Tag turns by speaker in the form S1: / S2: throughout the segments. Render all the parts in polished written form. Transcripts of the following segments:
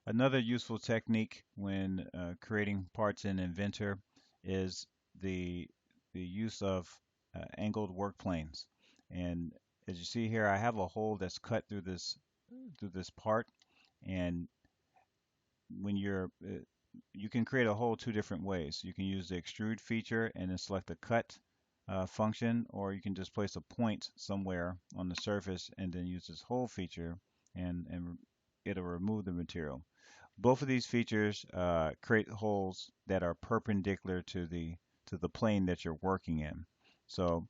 S1: Another useful technique when creating parts in Inventor is the the use of angled work planes. And as you see here, I have a hole that's cut through this part, and when you can create a hole two different ways. You can use the extrude feature and then select the cut function, or you can just place a point somewhere on the surface and then use this hole feature, and it'll remove the material. Both of these features create holes that are perpendicular to the plane that you're working in. So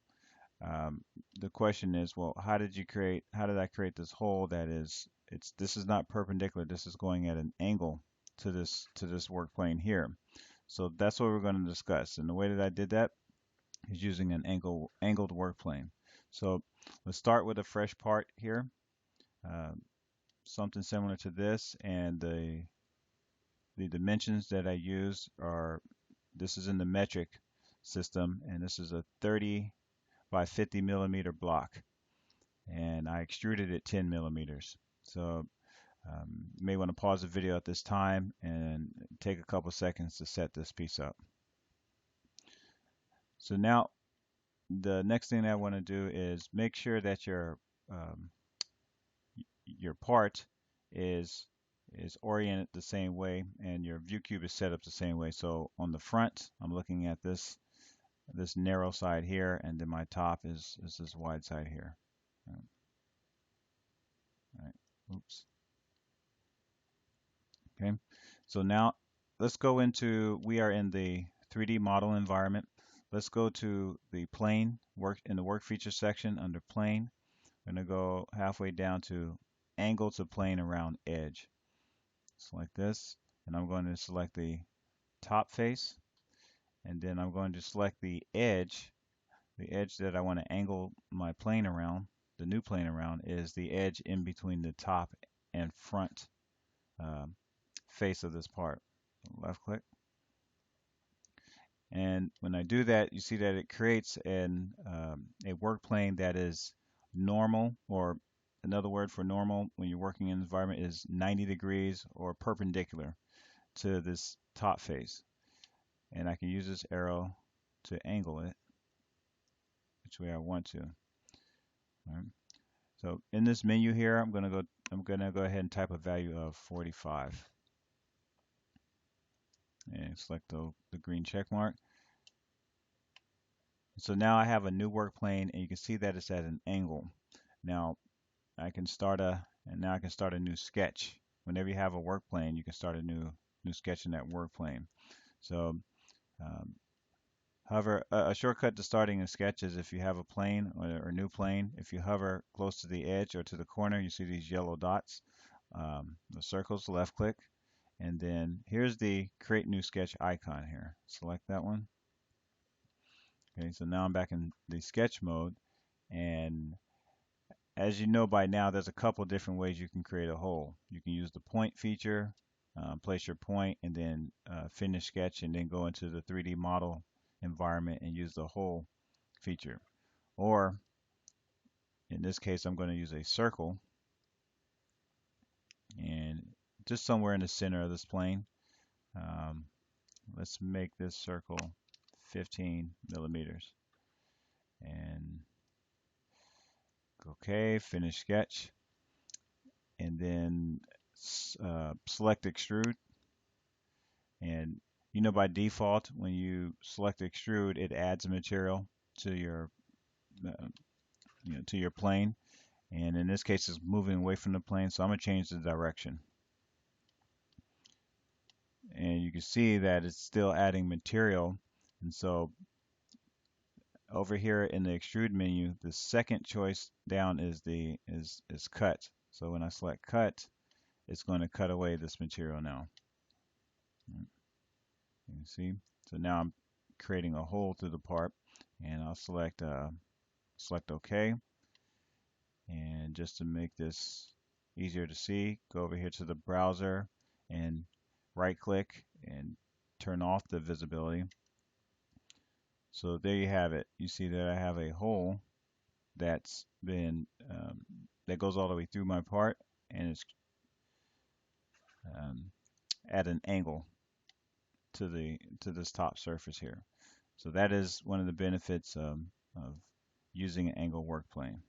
S1: um, the question is, well, how did I create this hole that this is not perpendicular, this is going at an angle to this work plane here. So that's what we're going to discuss. And the way that I did that is using an angled work plane. So let's start with a fresh part here, uh, something similar to this, and the dimensions that I use are, this is in the metric system, and this is a 30 by 50 millimeter block, and I extruded it 10 millimeters. So you may want to pause the video at this time and take a couple seconds to set this piece up. So now the next thing that I want to do is make sure that um, your part is oriented the same way and your view cube is set up the same way. So on the front, I'm looking at this narrow side here, and then my top is this wide side here. All right. Oops. Okay. So now let's go into, we are in the 3D model environment. Let's go to the plane work in the work feature section under plane. I'm going to go halfway down to angle to plane around edge. Select this, and I'm going to select the top face, and then I'm going to select the edge that I want to angle my plane around. The new plane around is the edge in between the top and front um, face of this part. Left click. And when I do that, you see that it creates a work plane that is normal, or another word for normal when you're working in an environment is 90 degrees or perpendicular to this top face. And I can use this arrow to angle it which way I want to. All right. So in this menu here, I'm gonna go ahead and type a value of 45 and select the green check mark. So now I have a new work plane, and you can see that it's at an angle. Now now I can start a new sketch. Whenever you have a work plane, you can start a new sketch in that work plane. So um, hover, a shortcut to starting a sketch is if you have a plane or new plane, if you hover close to the edge or to the corner, you see these yellow dots, the circles, left click, and then here's the create new sketch icon here. Select that one. Okay, so now I'm back in the sketch mode, and as you know by now, there's a couple different ways you can create a hole. You can use the point feature, place your point, and then finish sketch, and then go into the 3D model environment and use the hole feature. Or in this case, I'm going to use a circle, and just somewhere in the center of this plane. Um, let's make this circle 15 millimeters. And okay, finish sketch, and then select extrude. And you know by default, when you select extrude, it adds material to uh, to your plane. And in this case, it's moving away from the plane, so I'm gonna change the direction. And you can see that it's still adding material. And so over here in the extrude menu, the second choice down is cut. So when I select cut, it's going to cut away this material now. You can see. So now I'm creating a hole through the part, and I'll select OK. And just to make this easier to see, go over here to the browser and right click and turn off the visibility. So there you have it. You see that I have a hole that's been that goes all the way through my part, and it's at an angle to this top surface here. So that is one of the benefits of using an angle work plane.